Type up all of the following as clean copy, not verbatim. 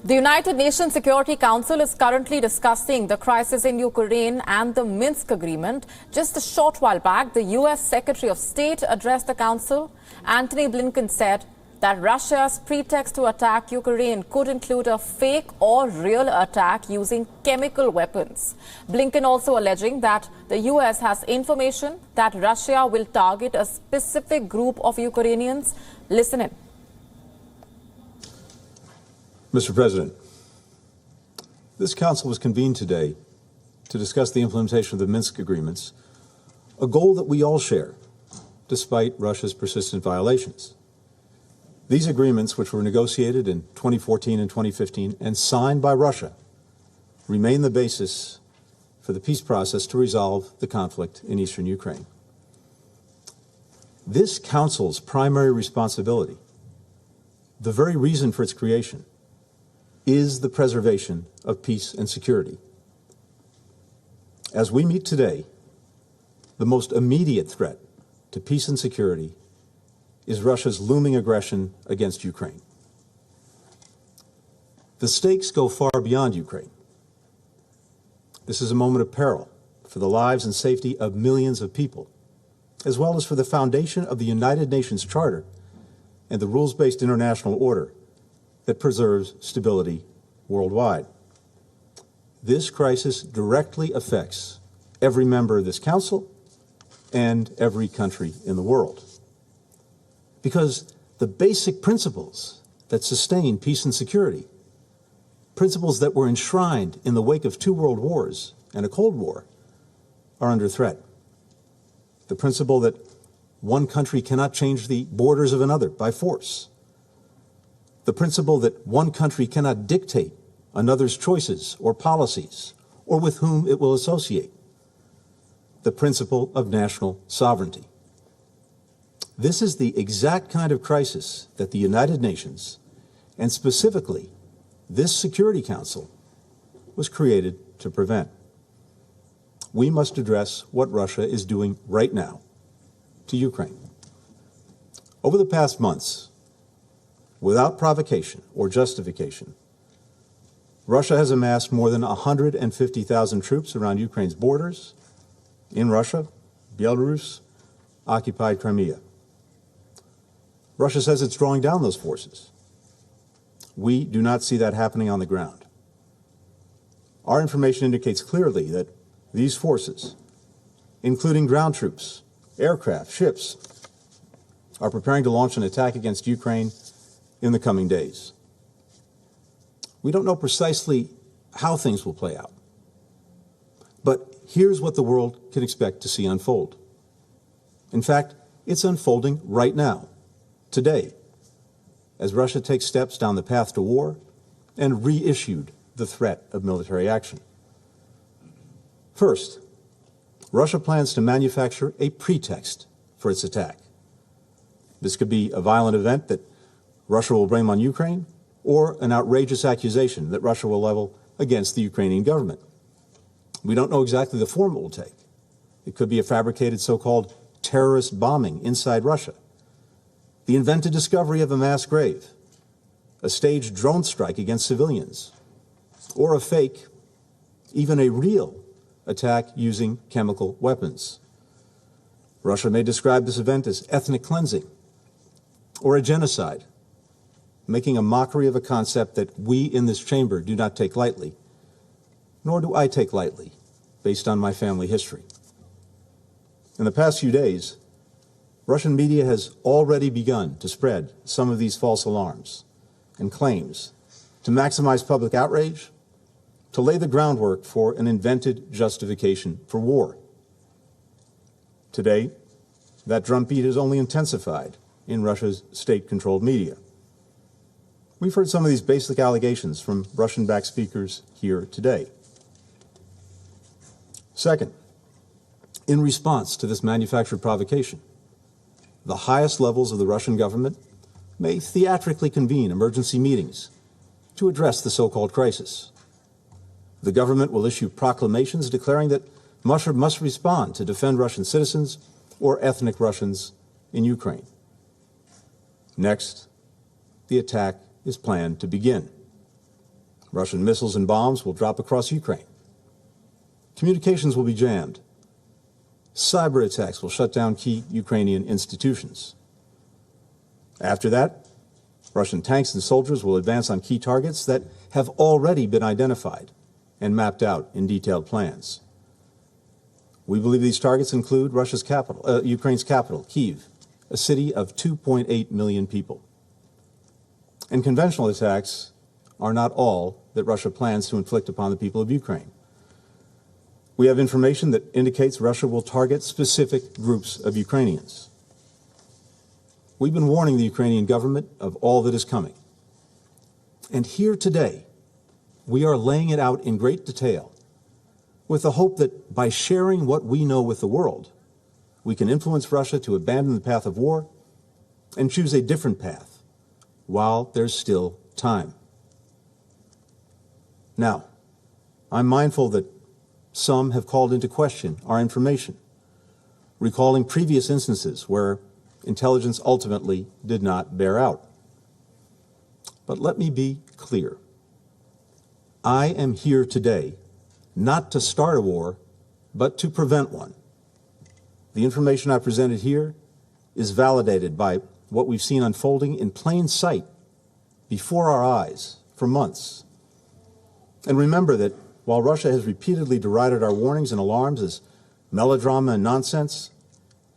The United Nations Security Council is currently discussing the crisis in Ukraine and the Minsk agreement. Just a short while back, the U.S. Secretary of State addressed the council. Antony Blinken said that Russia's pretext to attack Ukraine could include a fake or real attack using chemical weapons. Blinken also alleging that the U.S. has information that Russia will target a specific group of Ukrainians. Listen in. Mr. President, this council was convened today to discuss the implementation of the Minsk agreements, a goal that we all share, despite Russia's persistent violations. These agreements, which were negotiated in 2014 and 2015 and signed by Russia, remain the basis for the peace process to resolve the conflict in eastern Ukraine. This council's primary responsibility, the very reason for its creation, is the preservation of peace and security. As we meet today, the most immediate threat to peace and security is Russia's looming aggression against Ukraine. The stakes go far beyond Ukraine. This is a moment of peril for the lives and safety of millions of people, as well as for the foundation of the United Nations Charter and the rules-based international order that preserves stability worldwide. This crisis directly affects every member of this council and every country in the world. Because the basic principles that sustain peace and security, principles that were enshrined in the wake of 2 world wars and a Cold War, are under threat. The principle that one country cannot change the borders of another by force. The principle that one country cannot dictate another's choices or policies or with whom it will associate. The principle of national sovereignty. This is the exact kind of crisis that the United Nations, and specifically this Security Council, was created to prevent. We must address what Russia is doing right now to Ukraine. Over the past months, without provocation or justification, Russia has amassed more than 150,000 troops around Ukraine's borders, in Russia, Belarus, occupied Crimea. Russia says it's drawing down those forces. We do not see that happening on the ground. Our information indicates clearly that these forces, including ground troops, aircraft, ships, are preparing to launch an attack against Ukraine in the coming days. We don't know precisely how things will play out, but here's what the world can expect to see unfold. In fact, it's unfolding right now, today, as Russia takes steps down the path to war and reissued the threat of military action. First, Russia plans to manufacture a pretext for its attack. This could be a violent event that Russia will blame on Ukraine, or an outrageous accusation that Russia will level against the Ukrainian government. We don't know exactly the form it will take. It could be a fabricated so-called terrorist bombing inside Russia, the invented discovery of a mass grave, a staged drone strike against civilians, or a fake, even a real, attack using chemical weapons. Russia may describe this event as ethnic cleansing or a genocide, making a mockery of a concept that we in this chamber do not take lightly, nor do I take lightly, based on my family history. In the past few days, Russian media has already begun to spread some of these false alarms and claims to maximize public outrage, to lay the groundwork for an invented justification for war. Today, that drumbeat has only intensified in Russia's state-controlled media. We've heard some of these basic allegations from Russian-backed speakers here today. Second, in response to this manufactured provocation, the highest levels of the Russian government may theatrically convene emergency meetings to address the so-called crisis. The government will issue proclamations declaring that Russia must respond to defend Russian citizens or ethnic Russians in Ukraine. Next, the attack is planned to begin. Russian missiles and bombs will drop across Ukraine. Communications will be jammed. Cyber attacks will shut down key Ukrainian institutions. After that, Russian tanks and soldiers will advance on key targets that have already been identified and mapped out in detailed plans. We believe these targets include Ukraine's capital, Kyiv, a city of 2.8 million people. And conventional attacks are not all that Russia plans to inflict upon the people of Ukraine. We have information that indicates Russia will target specific groups of Ukrainians. We've been warning the Ukrainian government of all that is coming. And here today, we are laying it out in great detail with the hope that by sharing what we know with the world, we can influence Russia to abandon the path of war and choose a different path while there's still time. Now, I'm mindful that some have called into question our information, recalling previous instances where intelligence ultimately did not bear out. But let me be clear. I am here today not to start a war, but to prevent one. The information I presented here is validated by what we've seen unfolding in plain sight before our eyes for months. And remember that while Russia has repeatedly derided our warnings and alarms as melodrama and nonsense,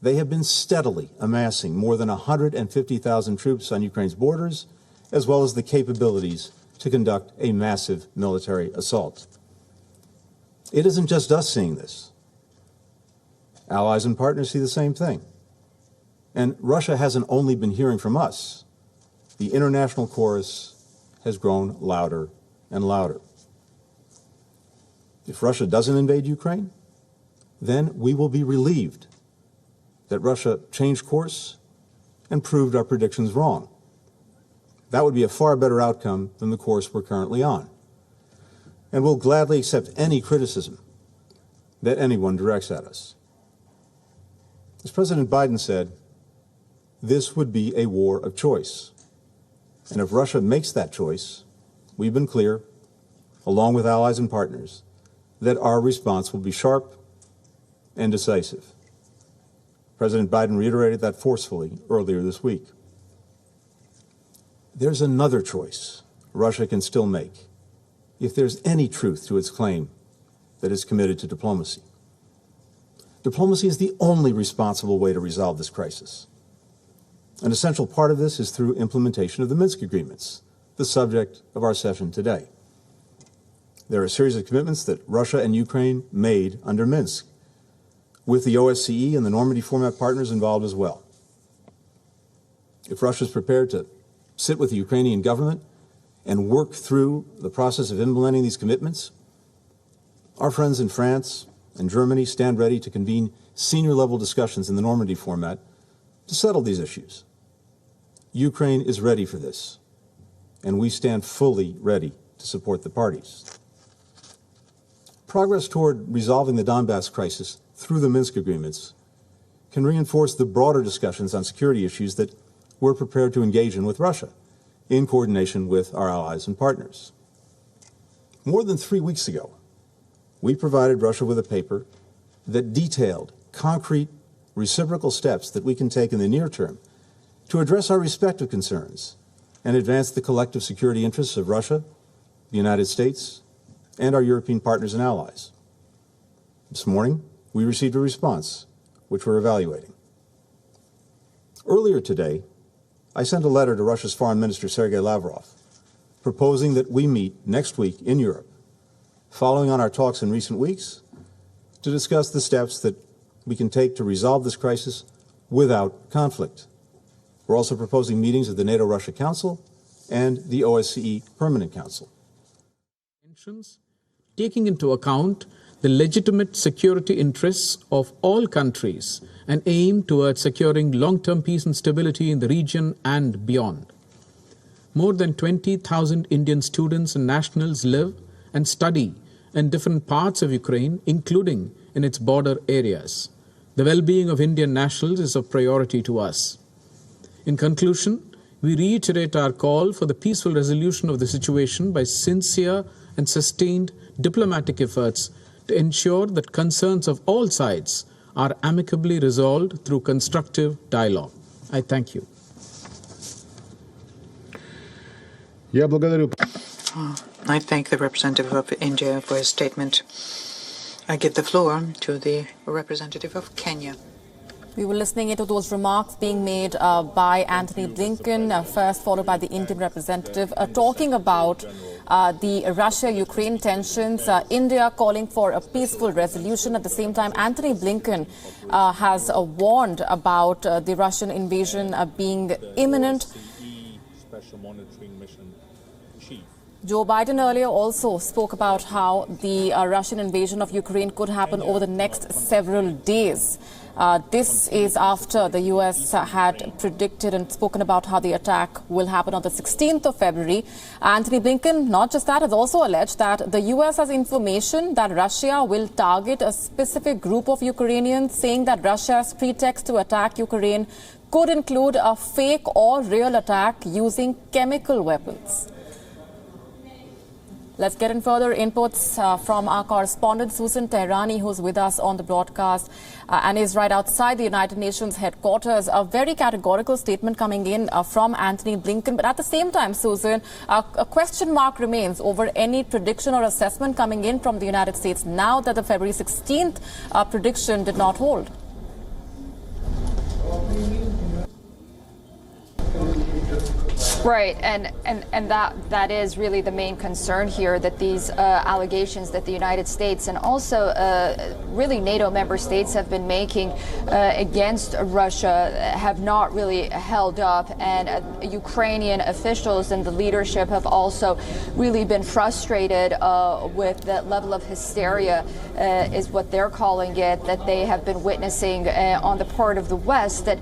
they have been steadily amassing more than 150,000 troops on Ukraine's borders, as well as the capabilities to conduct a massive military assault. It isn't just us seeing this. Allies and partners see the same thing. And Russia hasn't only been hearing from us. The international chorus has grown louder and louder. If Russia doesn't invade Ukraine, then we will be relieved that Russia changed course and proved our predictions wrong. That would be a far better outcome than the course we're currently on. And we'll gladly accept any criticism that anyone directs at us. As President Biden said, this would be a war of choice. And if Russia makes that choice, we've been clear, along with allies and partners, that our response will be sharp and decisive. President Biden reiterated that forcefully earlier this week. There's another choice Russia can still make if there's any truth to its claim that it's committed to diplomacy. Diplomacy is the only responsible way to resolve this crisis. An essential part of this is through implementation of the Minsk agreements, the subject of our session today. There are a series of commitments that Russia and Ukraine made under Minsk, with the OSCE and the Normandy format partners involved as well. If Russia is prepared to sit with the Ukrainian government and work through the process of implementing these commitments, our friends in France and Germany stand ready to convene senior-level discussions in the Normandy format to settle these issues. Ukraine is ready for this, and we stand fully ready to support the parties. Progress toward resolving the Donbass crisis through the Minsk agreements can reinforce the broader discussions on security issues that we're prepared to engage in with Russia, in coordination with our allies and partners. More than 3 weeks ago, we provided Russia with a paper that detailed concrete reciprocal steps that we can take in the near term to address our respective concerns and advance the collective security interests of Russia, the United States, and our European partners and allies. This morning, we received a response, which we're evaluating. Earlier today, I sent a letter to Russia's Foreign Minister Sergei Lavrov, proposing that we meet next week in Europe, following on our talks in recent weeks, to discuss the steps that we can take to resolve this crisis without conflict. We're also proposing meetings of the NATO-Russia Council and the OSCE Permanent Council. Taking into account the legitimate security interests of all countries and aim towards securing long-term peace and stability in the region and beyond. More than 20,000 Indian students and nationals live and study in different parts of Ukraine, including in its border areas. The well-being of Indian nationals is a priority to us. In conclusion, we reiterate our call for the peaceful resolution of the situation by sincere and sustained diplomatic efforts to ensure that concerns of all sides are amicably resolved through constructive dialogue. I thank you. I thank the representative of India for his statement. I give the floor to the representative of Kenya. We were listening into those remarks being made by Antony Blinken, first followed by the Indian representative, talking about the Russia-Ukraine tensions, India calling for a peaceful resolution. At the same time, Antony Blinken has warned about the Russian invasion being imminent. Special monitoring mission chief. Joe Biden earlier also spoke about how the Russian invasion of Ukraine could happen over the next several days. This is after the U.S. had predicted and spoken about how the attack will happen on the 16th of February. Antony Blinken, not just that, has also alleged that the U.S. has information that Russia will target a specific group of Ukrainians, saying that Russia's pretext to attack Ukraine could include a fake or real attack using chemical weapons. Let's get in further inputs from our correspondent Susan Tehrani, who's with us on the broadcast and is right outside the United Nations headquarters. A very categorical statement coming in from Antony Blinken. But at the same time, Susan, a question mark remains over any prediction or assessment coming in from the United States now that the February 16th prediction did not hold. Right, and that is really the main concern here, that these allegations that the United States and also really NATO member states have been making against Russia have not really held up, and Ukrainian officials and the leadership have also really been frustrated with the level of hysteria, is what they're calling it, that they have been witnessing on the part of the West, that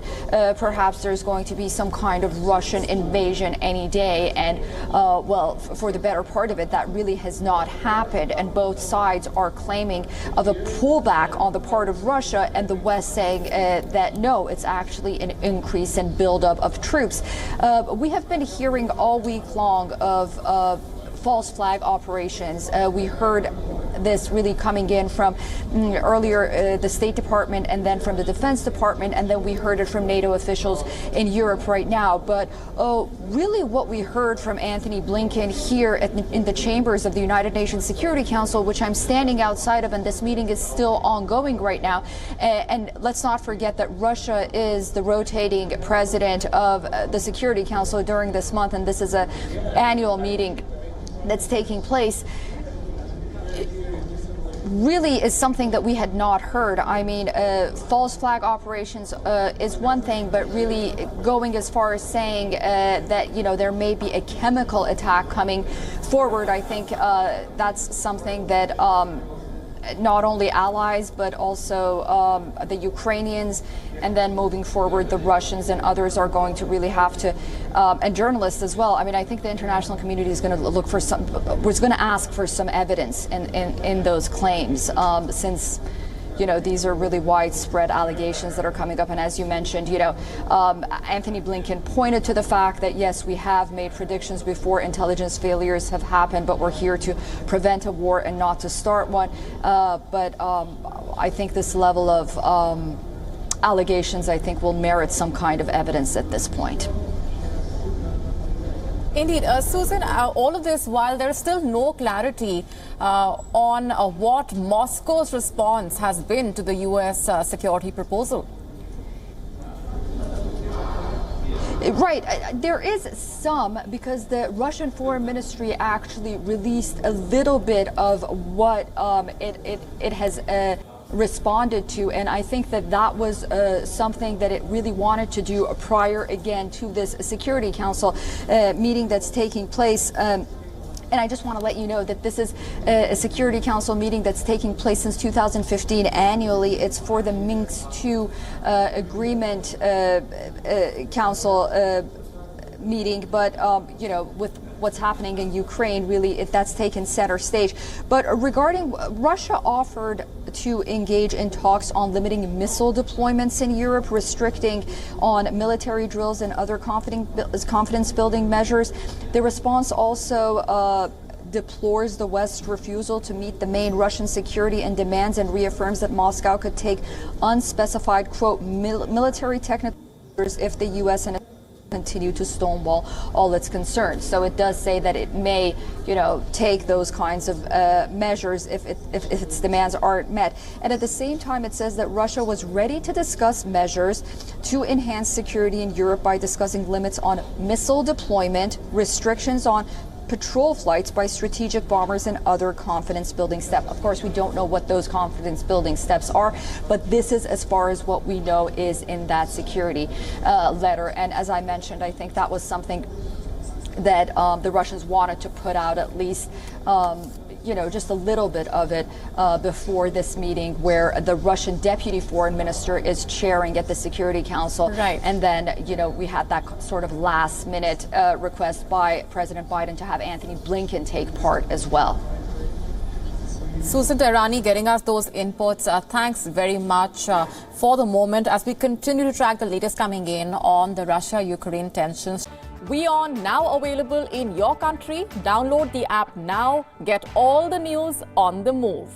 perhaps there's going to be some kind of Russian invasion any day. And well, for the better part of it, that really has not happened, and both sides are claiming of a pullback on the part of Russia, and the West saying that no, it's actually an increase in buildup of troops. We have been hearing all week long of false flag operations. We heard this really coming in from earlier the State Department, and then from the Defense Department, and then we heard it from NATO officials in Europe right now. But really what we heard from Antony Blinken here in the chambers of the United Nations Security Council, which I'm standing outside of, and this meeting is still ongoing right now. And let's not forget that Russia is the rotating president of the Security Council during this month, and this is an annual meeting that's taking place. Really is something that we had not heard. I mean, false flag operations is one thing, but really going as far as saying that, you know, there may be a chemical attack coming forward, I think that's something that not only allies, but also the Ukrainians, and then moving forward, the Russians and others are going to really have to, and journalists as well. I mean, I think the international community is going to look for some, was going to ask for some evidence in those claims, since, you know, these are really widespread allegations that are coming up. And as you mentioned, you know, Antony Blinken pointed to the fact that, yes, we have made predictions before intelligence failures have happened, but we're here to prevent a war and not to start one. But I think this level of allegations, I think, will merit some kind of evidence at this point. Indeed. Susan, all of this while there is still no clarity on what Moscow's response has been to the U.S. security proposal. Right. There is some, because the Russian Foreign Ministry actually released a little bit of what it has responded to, and I think that that was something that it really wanted to do prior, again, to this Security Council meeting that's taking place. And I just want to let you know that this is a Security Council meeting that's taking place since 2015 annually. It's for the Minsk II Agreement Council meeting, but you know, with what's happening in Ukraine, really, that's taken center stage. But regarding Russia offered to engage in talks on limiting missile deployments in Europe, restricting on military drills and other confidence building measures. The response also deplores the West's refusal to meet the main Russian security and demands, and reaffirms that Moscow could take unspecified, quote, military technical measures if the U.S. and continue to stonewall all its concerns. So it does say that it may, take those kinds of measures if its demands aren't met. And at the same time, it says that Russia was ready to discuss measures to enhance security in Europe by discussing limits on missile deployment, restrictions on patrol flights by strategic bombers, and other confidence-building steps. Of course, we don't know what those confidence-building steps are, but this is as far as what we know is in that security letter. And as I mentioned, I think that was something that the Russians wanted to put out at least just a little bit of it before this meeting, where the Russian deputy foreign minister is chairing at the Security Council. Right. And then, we had that sort of last minute request by President Biden to have Antony Blinken take part as well. Susan Tehrani getting us those inputs. Thanks very much for the moment as we continue to track the latest coming in on the Russia-Ukraine tensions. WION now available in your country. Download the app now. Get all the news on the move.